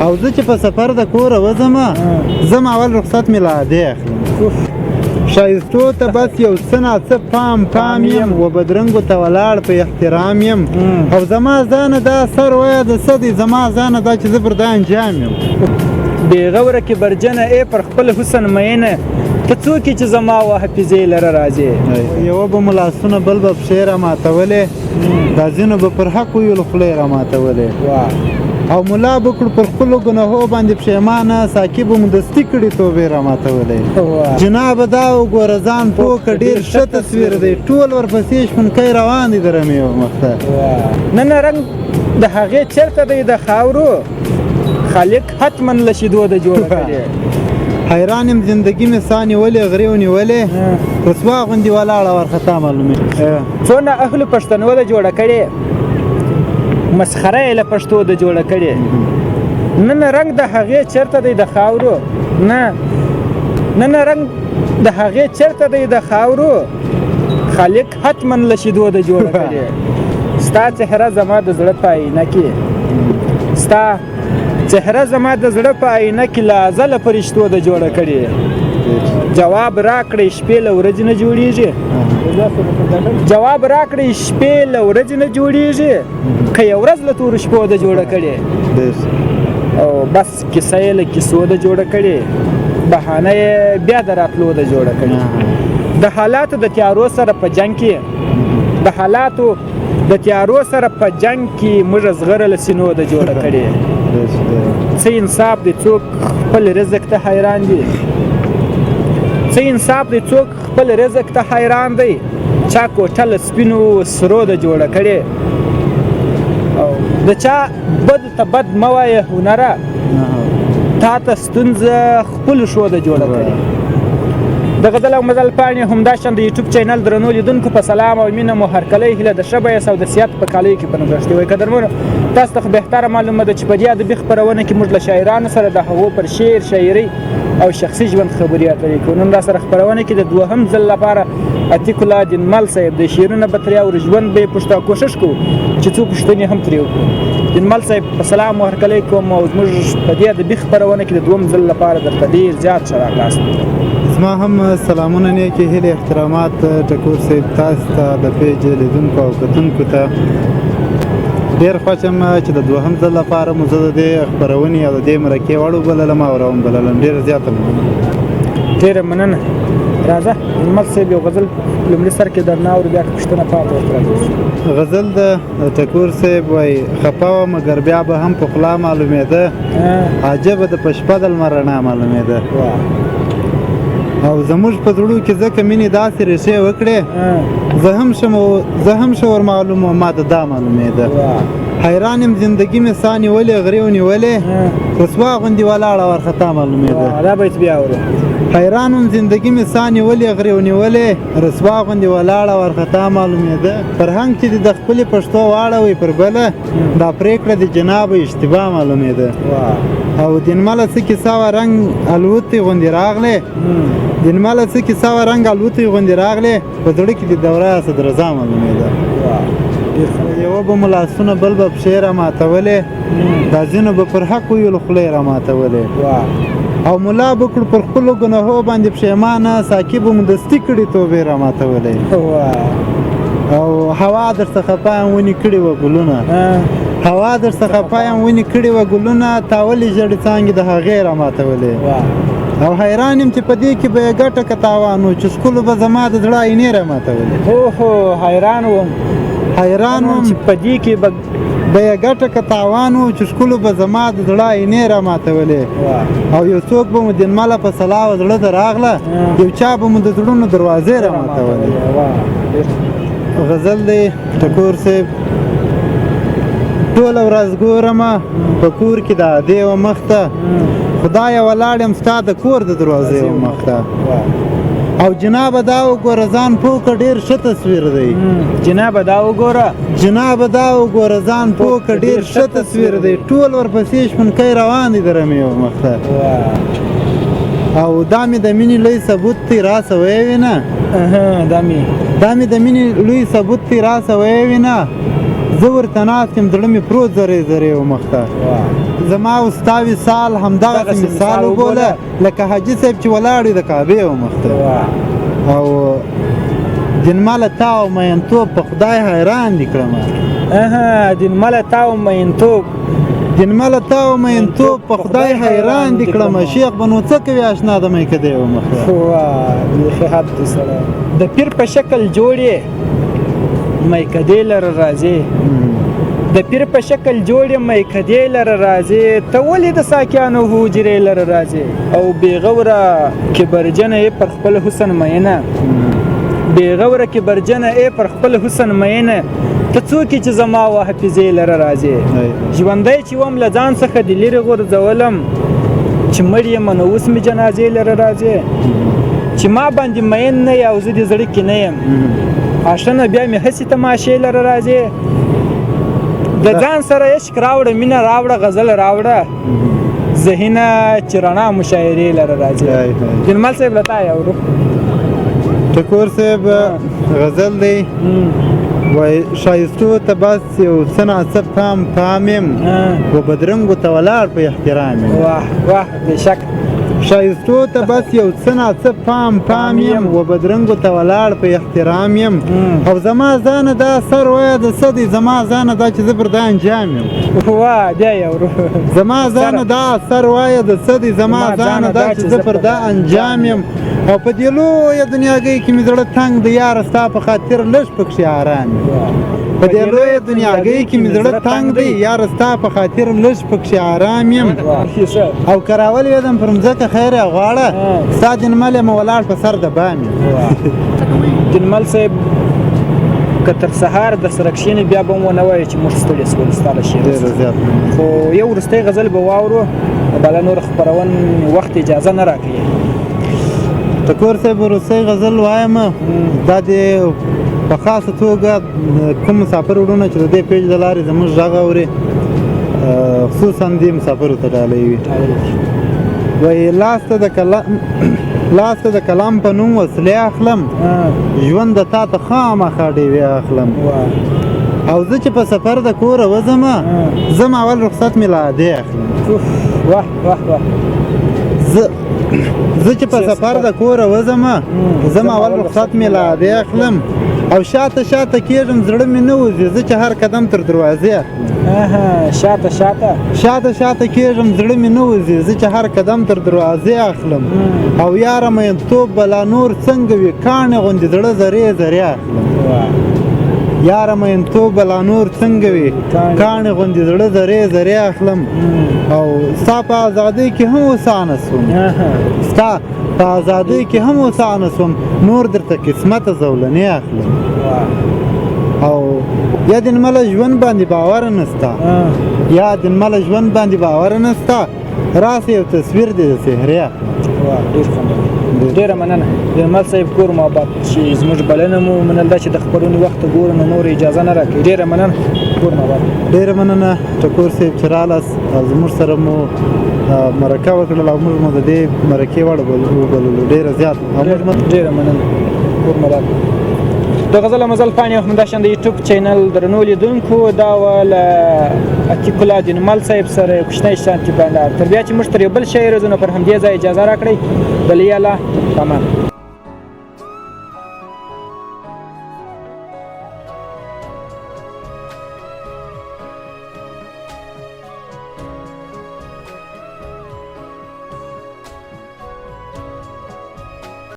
او زه چې په سفر د کوره وځم زم اول رخصت مې له عادي اخلم ښایستو ته بس یو څه ناڅه پام یم و بدرنګو ته ولاړ په احترام یم او زما ځانه دا سر وایه د څه دی زما ځانه دا چې زه پر دا انجام یم بېغوره کې برجنه ای پر خپل حسن مینه ته څوک چې زما و حافظې لره راځې یوه به مو لاسونه بل به پښې راماتولې دا ځینو به پر حق ویلو خولې راماتولې او ملا به کړو پر خپلو ګناهو باندې پښیمانه ساقي به مو دستي کړي توبې راماتولې جنابه دا وګوره ځان پوه که ډېر ښه تصویر دی ټول ورپسې شپونکی روان دي د رمې مخته نن رنګ د هغې چېرته دی د خاورو خالق حتما له شیدو د جوړه کړې حیران یم زندګي مې سا نیولې غرې ونیولې رسوا غوندې ولاړه وارخطا معلومې څونه اهل پښتنو د جوړه کړې مسخره یې له پښتو د جوړه کړې نن رنګ د هغې چېرته دی د خاورو نن رنګ د هغې چېرته دی د خاورو خالق حتما له شیدو د جوړه کړې ستا چهره زما د زړه په آینه کې ستا چهره زما د زړه په آینه کې له ازله فرشتو د جوړه کړې جواب راکړئ شپې له ورځې نه جوړېږي جواب راکړئ شپې له ورځې نه جوړېږي که یو ورځ له تورو شپو د جوړه کړې او بس کیسه یې له کیسو د جوړه کړې بهانه یې بیا د راتلو د جوړه کړې د حالاتو د تیارو سره په جنګ کې د حالاتو د تیارو سره په جنګ کې موږ زغره له سینو د جوړه کړې څه انصاف دی څوک خپل رزق ته حیران دي څه انصاف دی څوک خپل رزق ته حیران دی چا کوټه له سپینو سرو د جوړه کړې او د چا بد ته بد مه وایه هنره تا ته ستونزه خپلو شو د جوړه کړې د غزل او مزل پاڼې همداشان د یوټیوب چینل درنو لیدونکو په سلام او مینه مو هرکلی هیله د ښه بیس او د صحت په کالیو کې په نغښتې وایي قدرمنو تاسو ته خو بهتره معلومه ده چې په دې ادبي خپرونه کې موږ له شاعرانو سره د هغو پر شعر شاعري او شخصي ژوند خبرې اترې کوو نن را سره خپرونه کې د دوهم ځل لپاره عتیق الله دینمل صاحب د شعرونه به ترې اورو ژوند به یې پوښتو کوشش کوو چې څو پوښتنې هم ترې وکړو دینمل صاحب په سلام او هرکلی کوم او زموږ په دې ادبي خپرونه کې د دوهم ځل لپاره درته ډېر زیات ښه راغلاست زما هم سلامونه نیکې هیلې احترامات ټکور صاحب تاسو ته د پیج لیدونکو او کتونکو ته ډېر خوښ یم چې د دوهم ځل لپاره مو زه د دې خپرونې او د دې مرکې وړ وبللم او راوبللم ډېره زیاته مننه ډېره مننه راځه دینمل صاحب یو غزل لومړي سر کې درنه اورو بیا که پوښتنه پاته ورته غزل د ټکور صاحب وایي خفه وه مګر بیا به هم په خوله معلومېده عجبه د په شپه د لمر رڼا معلومېده او زموږ په زړو کې ځکه مینې داسې ریښې وکړې زه هم ښه ور معلوم وم ما ته دا معلومېده حیران یم زندګي مې سا نیولې غرې ونیولې رسوا غوندې ولاړه وارخطا معلومېده دا بیت بیا اورو حیران وم زندګي مې سا نیولې غرې ونیولې رسوا غوندې ولاړه وارخطا معلومېده فرهنګ چې د خپلې پښتو واړوئ پر بله دا پرېکړه د جناب اشتباه معلومېده او دینمله څه کیسه وه رنګ الوتې غوندې راغلې دینمله څه کیسه وه رنګ الوتې غوندې راغلې په زړه کې د دوره صدرضا معلومېده یوه به مو لاسونه بل به پښې راماتولې دا ځینو به پر حق ویلو خولې راماتولې او ملا به کړو پر خپلو ګناهو باندې پښیمانه ساقي به مو دستي کړي توبې راماتولې او هوا در څخه پایم ونې کړي وه ګلونه هوا در څخه پایم ونې کړي وه ګلونه تاولې ژړې څانګې د هغې راماتولې او حیران یم چې په دې کې به یې ګټه که تاوان و چې ښکلو به زما د زړه آینې راماتولې حیران وم چې په دې کې به یې ګټه که تاوان و چې ښکلو به زما د زړه آینې راماتولې او یو څوک به مو دینمله په سلا و زړه ته راغله یو چا به مو د زړونو دروازې راماتولې غزل دی ټکور صاحب ټوله ورځ ګورمه په کور کې د ادې و مخ ته خدایه ولاړ یم ستا د کور د دروازې و مخ ته او جنابه دا وګوره ځان پوه که ډېر ښه تصویر دی جنابه دا وګوره ځان پوه که ډېر ښه تصویر دی ټول ورپسې شپونکی روان دی د رمې و مخ ته او دا مې د مینې لوی ثبوت دی راسه ویې نه دا مې د مینې لوی ثبوت دی راسه ویې نه زه ورته ناست یم زړه مې پروت زرې زرې و مخ ته زما او ستا وصال همدغسې دغسې مثال مثال وبوله وبوله. لکه حاجي صاحب چې ولاړ وي د کعبې و مخته او دنمله تا او مینتوب په خدای حیران دي کړم دنمله تا او مینتوب دنمله تا او مینتوب په خدای حیران دي کړم شیخ بنو څه کوي اشنا د میکدې و مخته بیخي حد دی سره د پیر په شکل جوړې میکدې لره راځې د پیر په شکل جوړې میکدې لره راځې ته ولې د ساکیانو حجرې لره راځې او بېغوره کبرجنه یې پر خپل حسن مینه بېغوره کبرجنه یې پر خپل حسن مینه ته څوک چې زما و حافظې لره راځې ژوندی چې وم له ځان څخه د لرې غورځولم چې مړ یم نو اوس مې جنازې لره راځې چې ما باندې مین نه یې او زه د زړه کې نه یم آشنه بیا مې هسې تماشې لره راځې د ځان سره عشق راوړه مینه راوړه غزل راوړه ذهنه چې رڼا مشاعرې لره راځي جنمال صاحب له تا یې اورو ټکور صاحب غزل دی وای شایستو ته بس یو څه ناڅه پام یم و بدرنګو ته ولاړ په احترام یم واه واه بېشک شایستو ته بس یو څه ناڅه پام یم و بدرنګو ته ولاړ په احترام یم او زما ځانه دا سر وایه د څه دی زما ځانه دا چې زه پر دا انجام یم واه بیا یې اورو زما ځانه دا سر وایه د څه دی زما ځانه دا چې زه پر دا انجام یم او په دې لویه دنیاګۍ کې مې زړه تنګ د یاره ستا په خاطر لږ پکښې آرام یم په دې لویه دنیاګۍ کې مې زړه تنګ دی یاره ستا په خاطر لږ پکښې آرام یم او که راولې ویدم پر مځکه خیر یې غواړه ستا دنمل یم ولاړ په سر د بام یم دنمل صاحب که تر سهار د سره کښېنې بیا به ونه وایې چې موږ ستړي شولو ستا له شعر خو یو وروستی غزل به واورو بله نور خپرون وخت اجازه نه راکوي ټکور صاحب وروستی غزل وایم دا د په خاصه توګه کوم مسافر وروڼه چې د دې پیج د لارې زموږ غږ اوري خصوصا دې مسافرو ته ډالۍ وي وایي لاس ته د کلام په نوم وسلې اخلم ژوند د تا ته خامخا ډیوې اخلم او زه چې په سفر د کوره وځمه زه اول رخصت مې له ادې اخلم واه واه واه زه چې په سفر د کوره وځمه زه اول رخصت مې له ادې اخلم او شاته کېږم زړه مې نه وځي زه چې هر قدم تر دروازې اخلم شاته کېږم زړه مې نه وځي زه چې هر قدم تر دروازې اخلم او یاره مینتوب به لا نور څنګه وي کاڼې غوندې زړه ذرې اخلم یاره مینتوب به لا نور څنګه وي کاڼې غوندې زړه ذرې اخلم او ستا په ازادۍ کې هم وسانه سوم ستا په ازادۍ کې هم وسانه سوم نور درته قسمته زولنې اخلم او یا دنمله ژوند باندې باور نستا راسه یو تصویر دی د سحرې اخلم ډېره مننه جنمال صاحب کور مو آباد چې زموږ بلنه مو منل ده چې د خپرونې وخت ته ګورو نو نور اجازه نه راکوي ډېره مننه کور مو آباد ډېره مننه ټکور صاحب چې رالاست او زموږ سره مو مرکه وکړله او موږ مو د دې مرکې وړ وبللو ډېره زیات ډېره مننه کور مو آباد د غزل مزل پاڼې همداشان د یوټیوب چینل درنو لیدونکو دا و له عتیق الله دنمل صاحب سره یو کوچنی شانتي بانډار تر بیا چې موږ تر یو بل شی راځو نو پر همدې ځای اجازه راکړئ بلې الله پامان